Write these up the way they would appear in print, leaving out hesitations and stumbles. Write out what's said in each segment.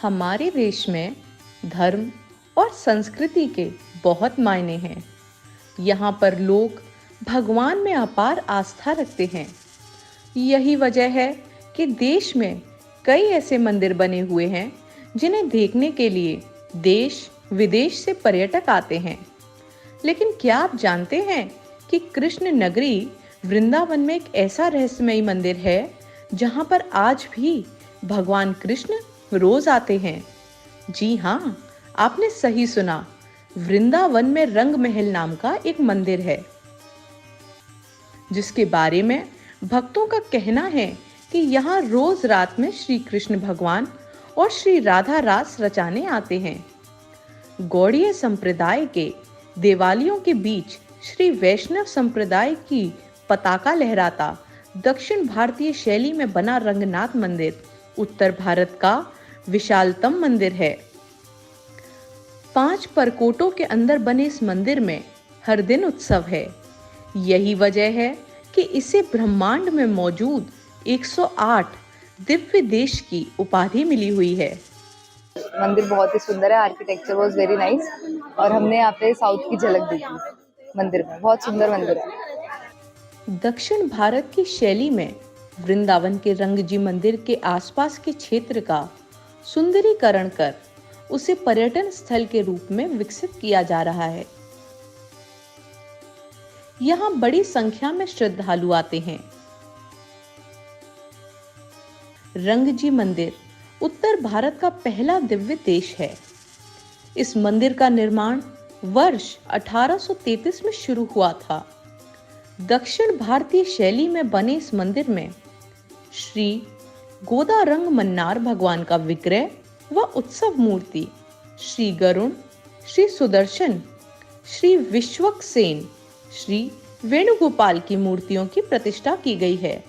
हमारे देश में धर्म और संस्कृति के बहुत मायने हैं। यहाँ पर लोग भगवान में अपार आस्था रखते हैं। यही वजह है कि देश में कई ऐसे मंदिर बने हुए हैं जिन्हें देखने के लिए देश विदेश से पर्यटक आते हैं। लेकिन क्या आप जानते हैं कि कृष्ण नगरी वृंदावन में एक ऐसा रहस्यमयी मंदिर है जहाँ पर आज भी भगवान कृष्ण रोज आते हैं। जी हाँ, आपने सही सुना। वृंदावन में रंग महल नाम का एक मंदिर है जिसके बारे में भक्तों का कहना है कि यहाँ रोज रात में श्री कृष्ण भगवान और श्री राधा रास रचाने आते हैं। गौड़ीय संप्रदाय के देवालियों के बीच श्री वैष्णव संप्रदाय की पताका लहराता दक्षिण भारतीय शैली में बना रंगनाथ मंदिर उत्तर भारत का विशालतम मंदिर है। 5 परकोटों के अंदर बने इस मंदिर में हर दिन उत्सव है। यही वजह है कि इसे ब्रह्मांड में मौजूद 108 दिव्य देश की उपाधि मिली हुई है। मंदिर बहुत ही सुंदर है, आर्किटेक्चर वाज वेरी नाइस और हमने यहाँ पे साउथ की झलक देखी मंदिर में। बहुत सुंदर मंदिर है। दक्षिण भारत की शैली में वृंदावन के रंगजी मंदिर के आसपास के क्षेत्र का सुंदरीकरण कर उसे पर्यटन स्थल के रूप में विकसित किया जा रहा है। यहाँ बड़ी संख्या में श्रद्धालु आते हैं। रंगजी मंदिर उत्तर भारत का पहला दिव्य देश है। इस मंदिर का निर्माण वर्ष 1833 में शुरू हुआ था। दक्षिण भारतीय शैली में बने इस मंदिर में श्री गोदारंग मन्नार भगवान का विग्रह व उत्सव मूर्ति, श्री गरुण, श्री सुदर्शन, श्री विश्वक्सेन, श्री वेणुगोपाल की मूर्तियों की प्रतिष्ठा की गई है।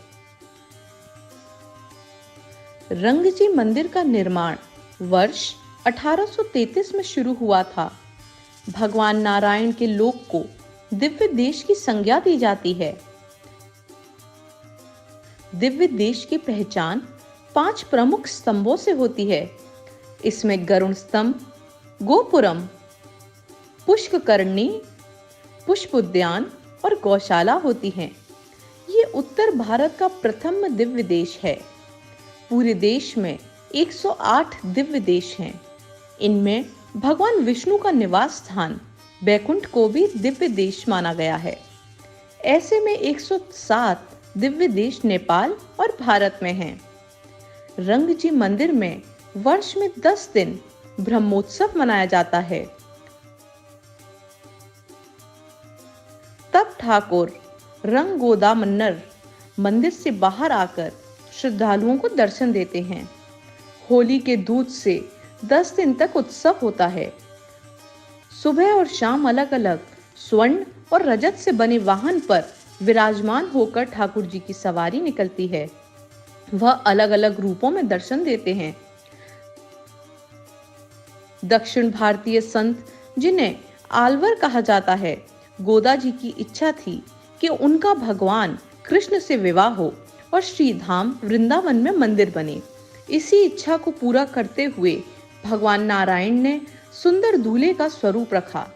रंगजी मंदिर का निर्माण वर्ष 1833 में शुरू हुआ था। भगवान नारायण के लोक को दिव्य देश की संज्ञा दी जाती है। दिव्य देश की पहचान 5 प्रमुख स्तंभों से होती है। इसमें गरुण स्तंभ, गोपुरम, पुष्करणी, पुष्प उद्यान और गौशाला होती हैं। ये उत्तर भारत का प्रथम दिव्य देश है। पूरे देश में 108 दिव्य देश हैं। इनमें भगवान विष्णु का निवास स्थान बैकुंठ को भी दिव्य देश माना गया है। ऐसे में 107 दिव्य देश नेपाल और भारत में हैं। रंगजी मंदिर में वर्ष में 10 दिन ब्रह्मोत्सव मनाया जाता है। तब ठाकुर रंगगोदा मन्नर मंदिर से बाहर आकर श्रद्धालुओं को दर्शन देते हैं। होली के दूध से 10 दिन तक उत्सव होता है। सुबह और शाम अलग अलग स्वर्ण और रजत से बने वाहन पर विराजमान होकर ठाकुर जी की सवारी निकलती है। वह अलग अलग रूपों में दर्शन देते हैं। दक्षिण भारतीय संत जिन्हें आलवर कहा जाता है, गोदा जी की इच्छा थी कि उनका भगवान कृष्ण से विवाह हो और श्री धाम वृंदावन में मंदिर बने। इसी इच्छा को पूरा करते हुए भगवान नारायण ने सुंदर दूल्हे का स्वरूप रखा,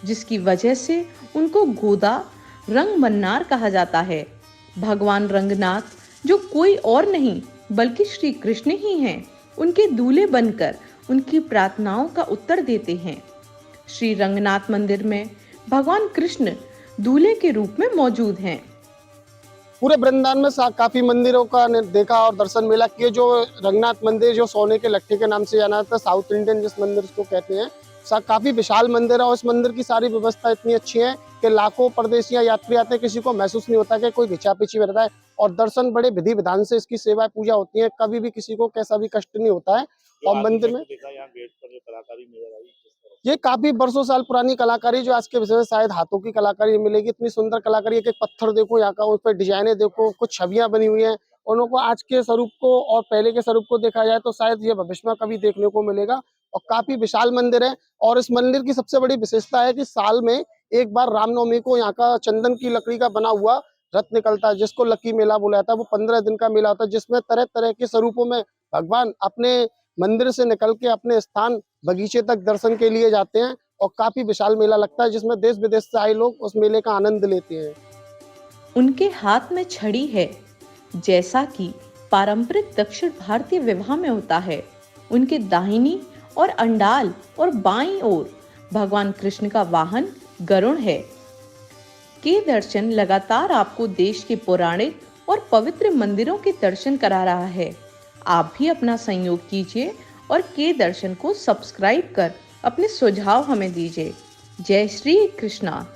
जिसकी वजह से उनको गोदा रंग मन्नार कहा जाता है। भगवान रंगनाथ, जो कोई और नहीं बल्कि श्री कृष्ण ही हैं, उनके दूल्हे बनकर उनकी प्रार्थनाओं का उत्तर देते हैं। श्री रंगनाथ मंदिर में भगवान कृष्ण दूल्हे के रूप में मौजूद हैं। पूरे वृंदावन में काफी मंदिरों का देखा और दर्शन मिला कि जो रंगनाथ मंदिर जो सोने के लट्ठे के नाम से जाना था, साउथ इंडियन जिस मंदिर को कहते हैं, काफी विशाल मंदिर है और इस मंदिर की सारी व्यवस्था इतनी अच्छी है कि लाखों परदेशी या यात्री आते हैं, किसी को महसूस नहीं होता कि कोई घिचा पीछी रहता है और दर्शन बड़े विधि विधान से इसकी सेवा पूजा होती है। कभी भी किसी को कैसा भी कष्ट नहीं होता है। और मंदिर में ये काफी बरसों साल पुरानी कलाकारी, जो आज के विषय में शायद हाथों की कलाकारी मिलेगी। इतनी सुंदर कलाकारी, एक एक पत्थर देखो यहाँ का, उस पर डिजाइने देखो, कुछ छवियां बनी हुई हैं। उनको आज के स्वरूप को और पहले के स्वरूप को देखा जाए तो शायद ये भविष्य में कभी देखने को मिलेगा। और काफी विशाल मंदिर है। और इस मंदिर की सबसे बड़ी विशेषता है कि साल में एक बार रामनवमी को यहाँ का चंदन की लकड़ी का बना हुआ रथ निकलता है, जिसको लक्की मेला बोला जाता है। वो 15 दिन का मेला होता है, जिसमें तरह तरह के स्वरूपों में भगवान अपने मंदिर से निकल के अपने स्थान बगीचे तक दर्शन के लिए जाते हैं और काफी विशाल मेला लगता है जिसमें देश विदेश से आए लोग उस मेले का आनंद लेते हैं। उनके हाथ में छड़ी है, जैसा कि पारंपरिक दक्षिण भारतीय विवाह में होता है। उनके दाहिनी और अंडाल और बाईं ओर भगवान कृष्ण का वाहन गरुड़ है। के दर्शन लगातार आपको देश के पौराणिक और पवित्र मंदिरों के दर्शन करा रहा है। आप भी अपना सहयोग कीजिए और के दर्शन को सब्सक्राइब कर अपने सुझाव हमें दीजिए। जय श्री कृष्णा।